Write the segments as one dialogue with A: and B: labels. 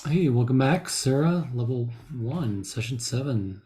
A: Hey, welcome back, Sarah. Level 1, Session 7.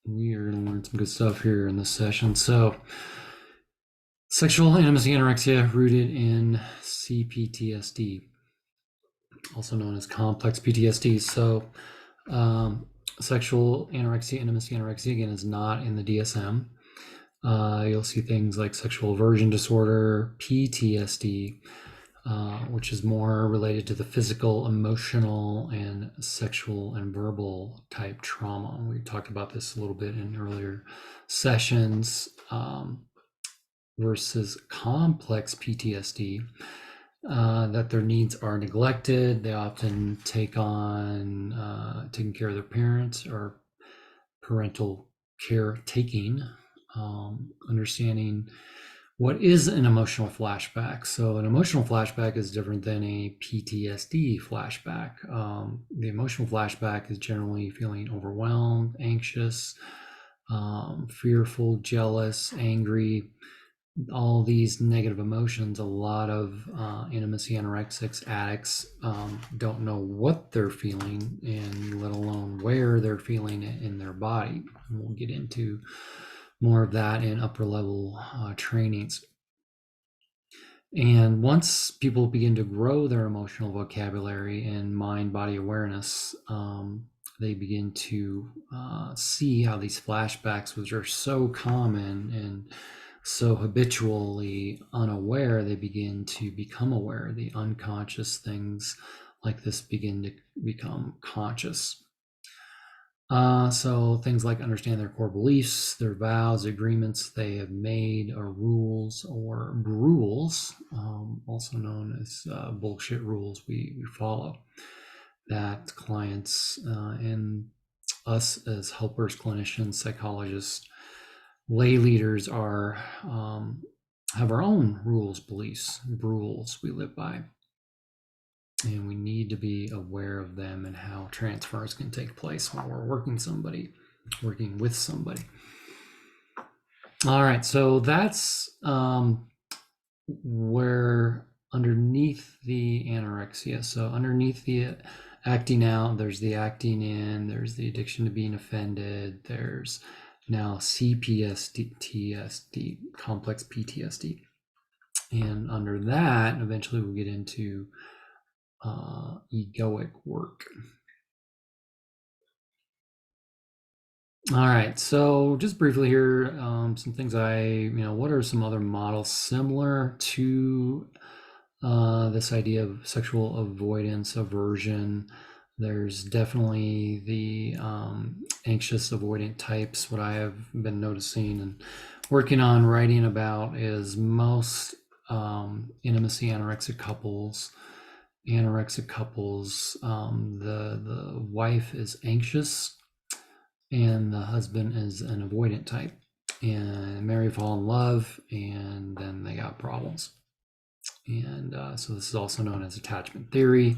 A: We are going to learn some good stuff here in this session. So, sexual intimacy anorexia rooted in CPTSD, also known as complex PTSD. So, sexual anorexia, intimacy anorexia, again, is not in the DSM. You'll see things like sexual aversion disorder, PTSD, which is more related to the physical, emotional, and sexual and verbal type trauma. We talked about this a little bit in earlier sessions, versus complex PTSD, that their needs are neglected. They often take on taking care of their parents or parental care taking, understanding what is an emotional flashback. So an emotional flashback is different than a PTSD flashback. The emotional flashback is generally feeling overwhelmed, anxious, fearful, jealous, angry, all these negative emotions. A lot of intimacy anorexics, addicts, don't know what they're feeling, and let alone where they're feeling it in their body. And we'll get into more of that in upper level trainings. And once people begin to grow their emotional vocabulary and mind body awareness, they begin to see how these flashbacks, which are so common and so habitually unaware, they begin to become aware. The unconscious things like this begin to become conscious. So things like understand their core beliefs, their vows, agreements they have made, or rules or rules, also known as bullshit rules we follow, that clients and us as helpers, clinicians, psychologists, lay leaders are have our own rules, beliefs, rules we live by. And we need to be aware of them and how transfers can take place when we're working with somebody. All right, so that's where underneath the anorexia. So underneath the acting out, there's the acting in, there's the addiction to being offended, there's now CPTSD, complex PTSD. And under that, eventually we'll get into egoic work. All right, so just briefly here, some things what are some other models similar to this idea of sexual avoidance, aversion? There's definitely the anxious avoidant types. What I have been noticing and working on writing about is most intimacy anorexic couples, the wife is anxious and the husband is an avoidant type, and marry, fall in love, and then they got problems. And so this is also known as attachment theory.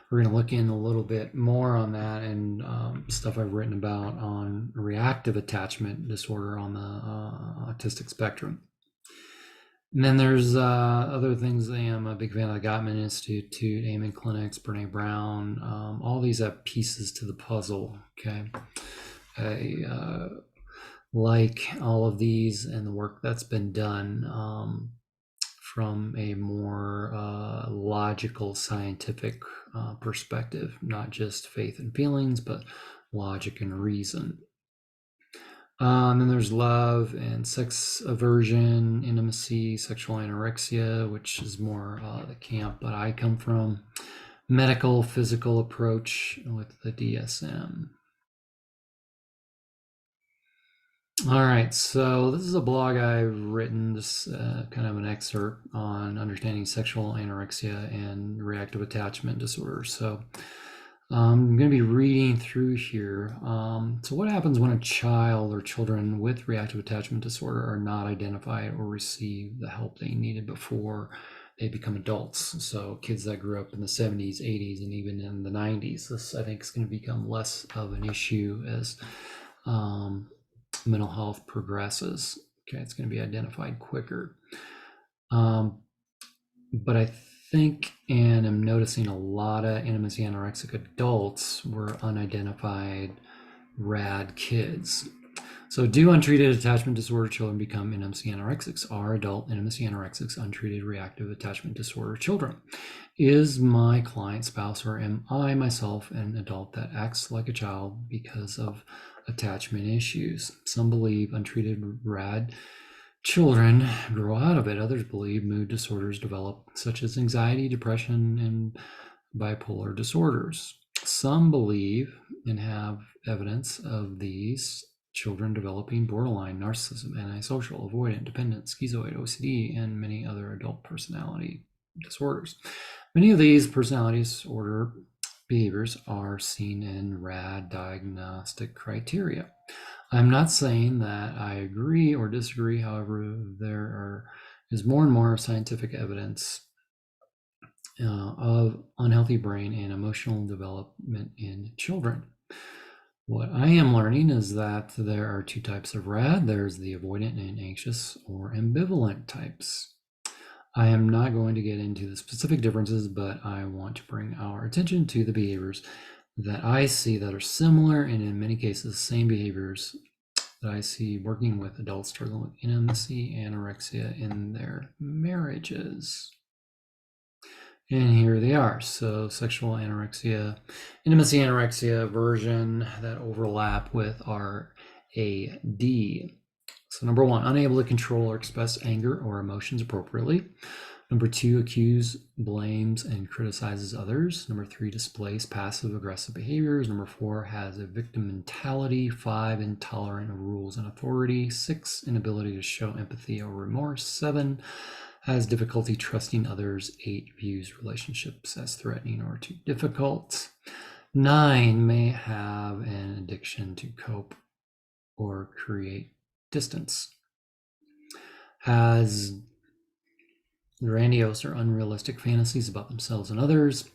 A: We're going to look in a little bit more on that and stuff I've written about on reactive attachment disorder on the autistic spectrum. And then there's other things. I'm a big fan of the Gottman Institute, Amen Clinics, Brene Brown. All these have pieces to the puzzle. Okay. I like all of these and the work that's been done from a more logical, scientific perspective, not just faith and feelings, but logic and reason. And then there's love and sex aversion, intimacy, sexual anorexia, which is more the camp that I come from. Medical, physical approach with the DSM. All right, so this is a blog I've written, just kind of an excerpt on understanding sexual anorexia and reactive attachment disorder. So I'm going to be reading through here. So what happens when a child or children with reactive attachment disorder are not identified or receive the help they needed before they become adults? So kids that grew up in the 70s, 80s, and even in the 90s, this I think is going to become less of an issue as mental health progresses. Okay, it's going to be identified quicker. But I think and am noticing a lot of intimacy anorexic adults were unidentified RAD kids. So do untreated attachment disorder children become intimacy anorexics? Are adult intimacy anorexics untreated reactive attachment disorder children? Is my client spouse or am I myself an adult that acts like a child because of attachment issues? Some believe untreated RAD children grow out of it. Others believe mood disorders develop, such as anxiety, depression, and bipolar disorders. Some believe and have evidence of these children developing borderline, narcissism, antisocial, avoidant, dependent, schizoid, OCD, and many other adult personality disorders. Many of these personality disorder behaviors are seen in RAD diagnostic criteria. I'm not saying that I agree or disagree. However, there is more and more scientific evidence of unhealthy brain and emotional development in children. What I am learning is that there are two types of RAD. There's the avoidant and anxious or ambivalent types. I am not going to get into the specific differences, but I want to bring our attention to the behaviors that I see that are similar and in many cases same behaviors that I see working with adults struggling with intimacy anorexia in their marriages. And here they are. So sexual anorexia, intimacy anorexia, aversion that overlap with RAD. So number one, unable to control or express anger or emotions appropriately. Number two, accuse, blames, and criticizes others. Number three, displays passive aggressive behaviors. Number four, has a victim mentality. Five, intolerant of rules and authority. Six, inability to show empathy or remorse. Seven, has difficulty trusting others. Eight, views relationships as threatening or too difficult. Nine, may have an addiction to cope or create distance. Has grandiose or unrealistic fantasies about themselves and others.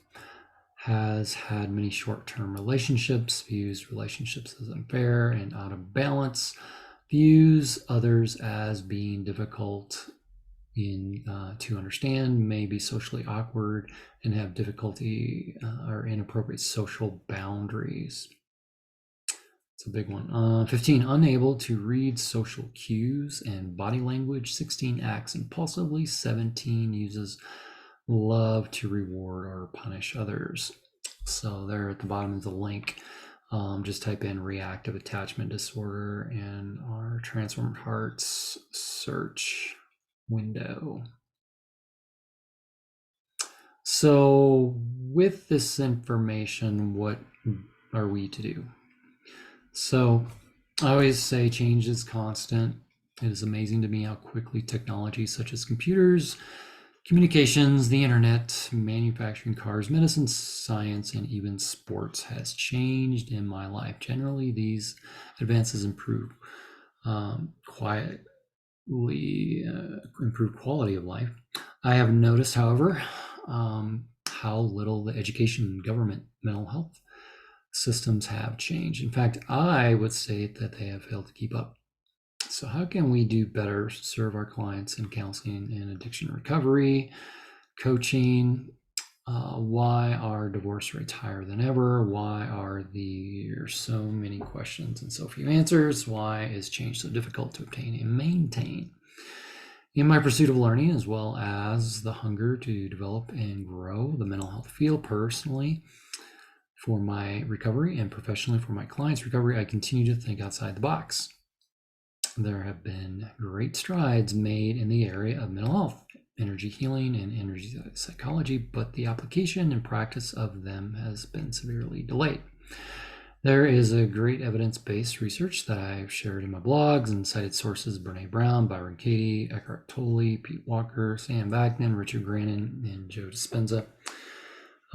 A: Has had many short-term relationships, views relationships as unfair and out of balance, views others as being difficult to understand, may be socially awkward, and have difficulty or inappropriate social boundaries. It's a big one. 15, unable to read social cues and body language. 16, acts impulsively. 17, uses love to reward or punish others. So there at the bottom is a link. Just type in reactive attachment disorder in our Transformed Hearts search window. So with this information, what are we to do? So I always say change is constant. It is amazing to me how quickly technology such as computers, communications, the internet, manufacturing cars, medicine, science, and even sports has changed in my life. Generally, these advances improve improve quality of life. I have noticed, however, how little the education and government mental health systems have changed. In fact, I would say that they have failed to keep up. So how can we do better to serve our clients in counseling and addiction recovery, coaching? Why are divorce rates higher than ever? Why are there so many questions and so few answers? Why is change so difficult to obtain and maintain? In my pursuit of learning, as well as the hunger to develop and grow the mental health field personally, for my recovery and professionally for my clients' recovery, I continue to think outside the box. There have been great strides made in the area of mental health, energy healing, and energy psychology, but the application and practice of them has been severely delayed. There is a great evidence-based research that I've shared in my blogs and cited sources: Brene Brown, Byron Katie, Eckhart Tolle, Pete Walker, Sam Vaknin, Richard Grannon, and Joe Dispenza.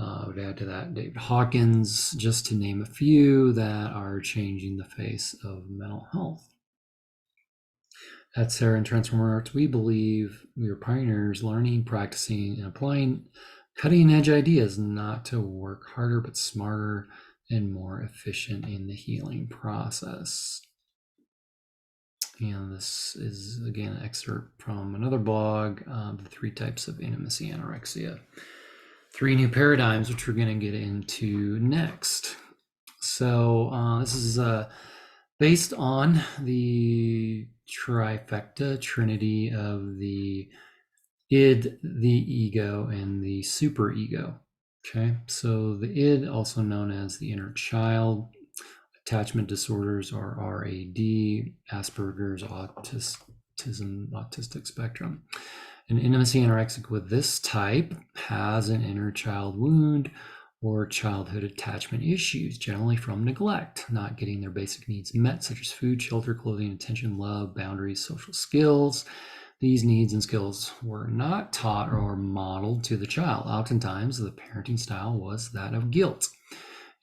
A: I would add to that David Hawkins, just to name a few that are changing the face of mental health. At SARA and Transformer Arts, we believe we are pioneers, learning, practicing, and applying cutting-edge ideas, not to work harder, but smarter and more efficient in the healing process. And this is, again, an excerpt from another blog, The 3 Types of Intimacy Anorexia. 3 new paradigms, which we're going to get into next. So this is based on the trifecta, trinity of the id, the ego, and the superego. Okay, so the id, also known as the inner child, attachment disorders are RAD, Asperger's, autistic spectrum. An intimacy anorexic with this type has an inner child wound or childhood attachment issues, generally from neglect, not getting their basic needs met, such as food, shelter, clothing, attention, love, boundaries, social skills. These needs and skills were not taught or modeled to the child. Oftentimes, the parenting style was that of guilt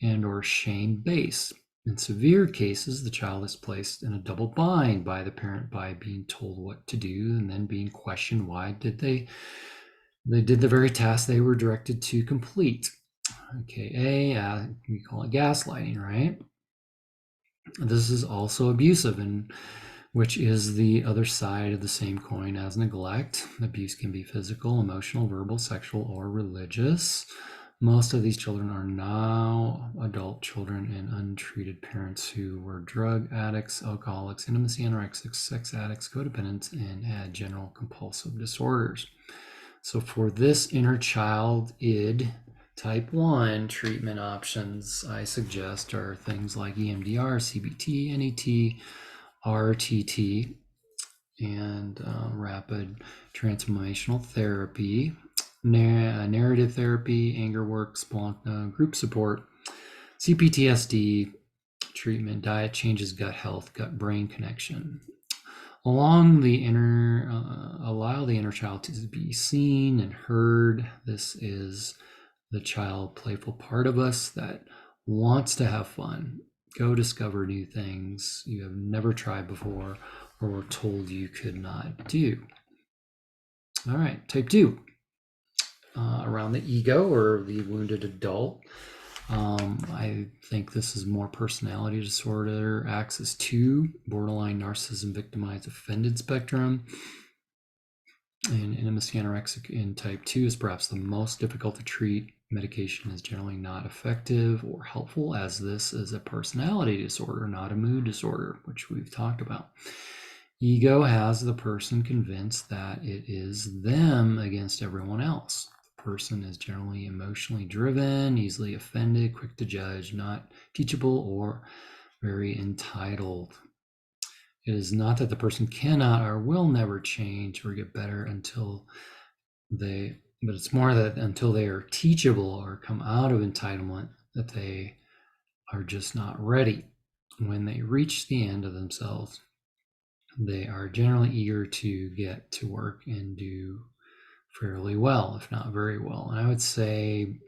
A: and or shame-based. In severe cases, the child is placed in a double bind by the parent by being told what to do and then being questioned why did they did the very task they were directed to complete. AKA, we call it gaslighting, right? This is also abusive, and which is the other side of the same coin as neglect. Abuse can be physical, emotional, verbal, sexual, or religious. Most of these children are now adult children and untreated parents who were drug addicts, alcoholics, intimacy anorexics, sex addicts, codependents, and had general compulsive disorders. So for this inner child id type 1, treatment options I suggest are things like EMDR, CBT, NET, RTT, and rapid transformational therapy, narrative therapy, anger work, Splunk, group support, CPTSD treatment, diet changes, gut health, gut-brain connection. Allow the inner child to be seen and heard. This is the child playful part of us that wants to have fun. Go discover new things you have never tried before or were told you could not do. All right, type 2, around the ego or the wounded adult. I think this is more personality disorder, axis 2, borderline narcissism, victimized, offended spectrum. And intimacy anorexic in type 2 is perhaps the most difficult to treat. Medication is generally not effective or helpful, as this is a personality disorder, not a mood disorder, which we've talked about. Ego has the person convinced that it is them against everyone else. The person is generally emotionally driven, easily offended, quick to judge, not teachable, or very entitled. It is not that the person cannot or will never change or get better but it's more that until they are teachable or come out of entitlement, that they are just not ready. When they reach the end of themselves, they are generally eager to get to work and do fairly well, if not very well. And I would say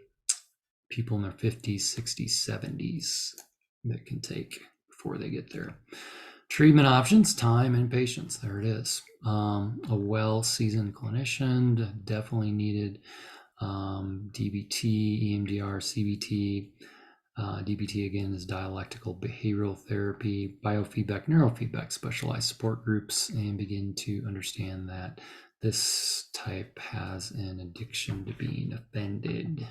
A: people in their 50s, 60s, 70s that can take before they get there. Treatment options, time and patience. There it is. A well-seasoned clinician, definitely needed. DBT, EMDR, CBT. DBT, again, is dialectical behavioral therapy, biofeedback, neurofeedback, specialized support groups, and begin to understand that this type has an addiction to being offended.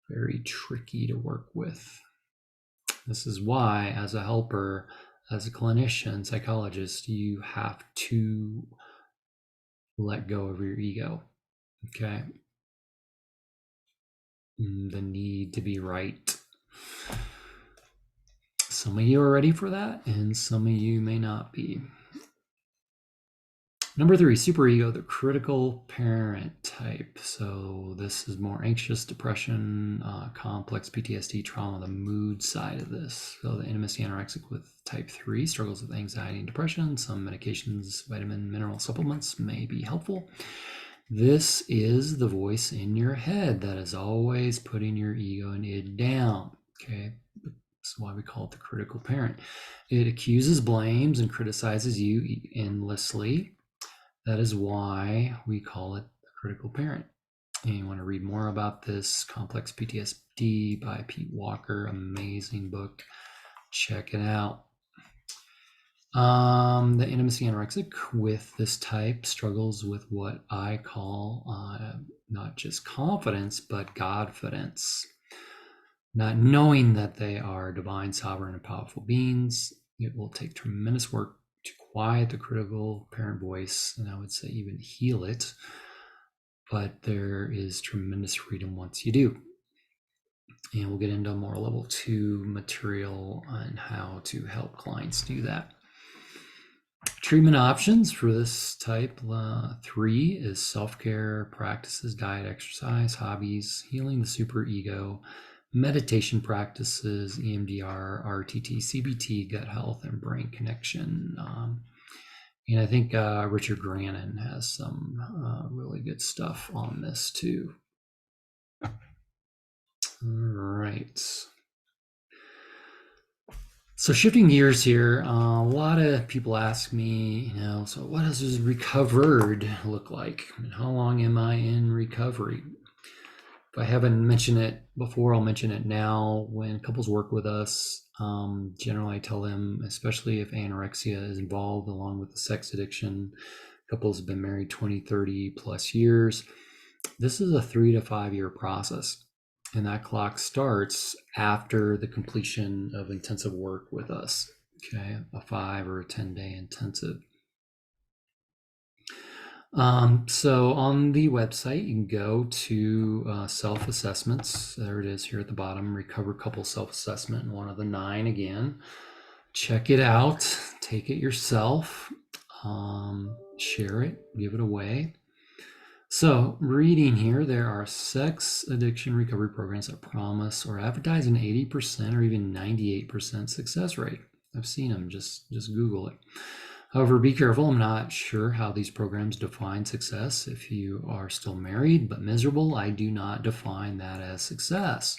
A: Very tricky to work with. This is why, as a helper, as a clinician, psychologist, you have to let go of your ego, okay? The need to be right. Some of you are ready for that, and some of you may not be. Number 3, superego, the critical parent type. So this is more anxious, depression, complex PTSD, trauma, the mood side of this. So the intimacy anorexic with type 3 struggles with anxiety and depression. Some medications, vitamin, mineral supplements may be helpful. This is the voice in your head that is always putting your ego and id down, okay? That's why we call it the critical parent. It accuses, blames, and criticizes you endlessly. That is why we call it the critical parent. And you want to read more about this, Complex PTSD by Pete Walker, amazing book. Check it out. The intimacy anorexic with this type struggles with what I call not just confidence, but Godfidence. Not knowing that they are divine, sovereign, and powerful beings. It will take tremendous work to quiet the critical parent voice, and I would say even heal it. But there is tremendous freedom once you do. And we'll get into more level 2 material on how to help clients do that. Treatment options for this type 3 is self-care practices, diet, exercise, hobbies, healing the superego, meditation practices, EMDR, RTT, CBT, gut health, and brain connection. And I think Richard Grannon has some really good stuff on this too. All right. So shifting gears here, a lot of people ask me, so what does this recovered look like? And how long am I in recovery? If I haven't mentioned it before, I'll mention it now. When couples work with us, generally I tell them, especially if anorexia is involved along with the sex addiction, couples have been married 20, 30 plus years. This is a 3 to 5 year process. And that clock starts after the completion of intensive work with us, okay, a 5 or a 10-day intensive. So on the website, you can go to self-assessments. There it is here at the bottom, Recover Couple Self-Assessment, one of the 9 again. Check it out, take it yourself, share it, give it away. So, reading here, there are sex addiction recovery programs that promise or advertise an 80% or even 98% success rate. I've seen them, just Google it. However, be careful. I'm not sure how these programs define success. If you are still married but miserable, I do not define that as success.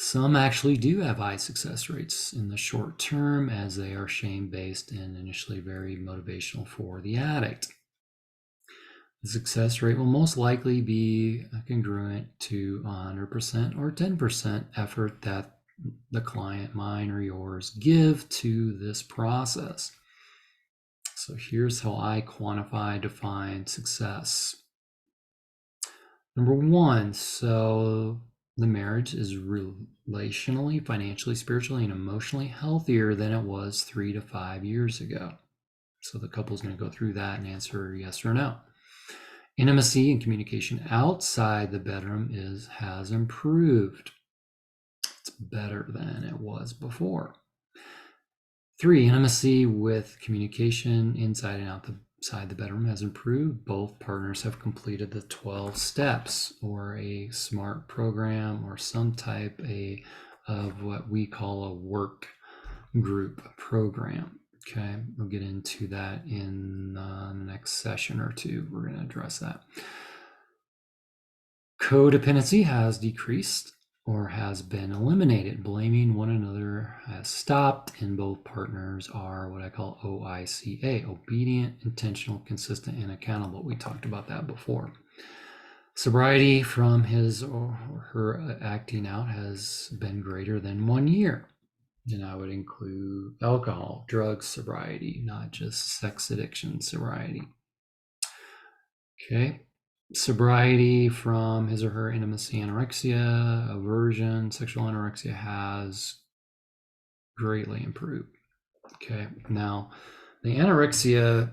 A: Some actually do have high success rates in the short term as they are shame-based and initially very motivational for the addict. The success rate will most likely be congruent to 100% or 10% effort that the client, mine or yours, give to this process. So here's how I quantify, define success. Number 1, so the marriage is relationally, financially, spiritually, and emotionally healthier than it was 3 to 5 years ago. So the couple's going to go through that and answer yes or no. Intimacy and communication outside the bedroom has improved. It's better than it was before. 3, intimacy with communication inside and outside the bedroom has improved. Both partners have completed the 12 steps or a SMART program or some type of what we call a work group program. Okay, we'll get into that in the next session or two. We're going to address that. Codependency has decreased or has been eliminated. Blaming one another has stopped, and both partners are what I call OICA, obedient, intentional, consistent, and accountable. We talked about that before. Sobriety from his or her acting out has been greater than 1 year. And I would include alcohol, drugs sobriety, not just sex addiction sobriety. Okay. Sobriety from his or her intimacy anorexia, aversion, sexual anorexia has greatly improved. Okay. Now, the anorexia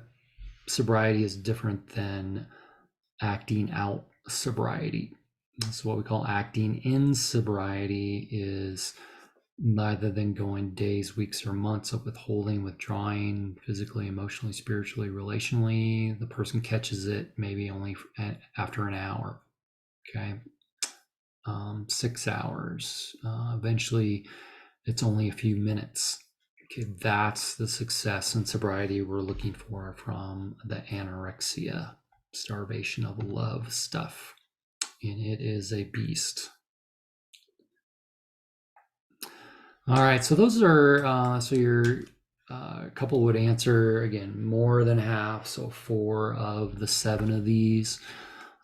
A: sobriety is different than acting out sobriety. So what we call acting in sobriety is rather than going days, weeks, or months of withholding, withdrawing physically, emotionally, spiritually, relationally, the person catches it maybe only after an hour, okay? 6 hours. Eventually, it's only a few minutes. Okay, that's the success in sobriety we're looking for from the anorexia, starvation of love stuff. And it is a beast. All right, so those are, so your couple would answer, again, more than half. So 4 of the 7 of these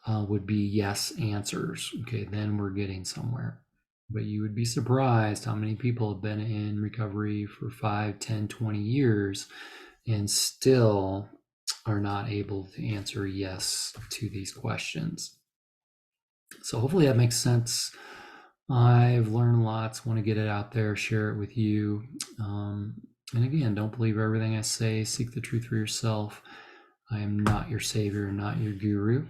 A: would be yes answers. Okay, then we're getting somewhere. But you would be surprised how many people have been in recovery for 5, 10, 20 years and still are not able to answer yes to these questions. So hopefully that makes sense. I've learned lots, want to get it out there, share it with you. And again, don't believe everything I say. Seek the truth for yourself. I am not your savior, not your guru.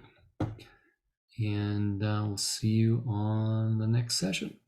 A: And we'll see you on the next session.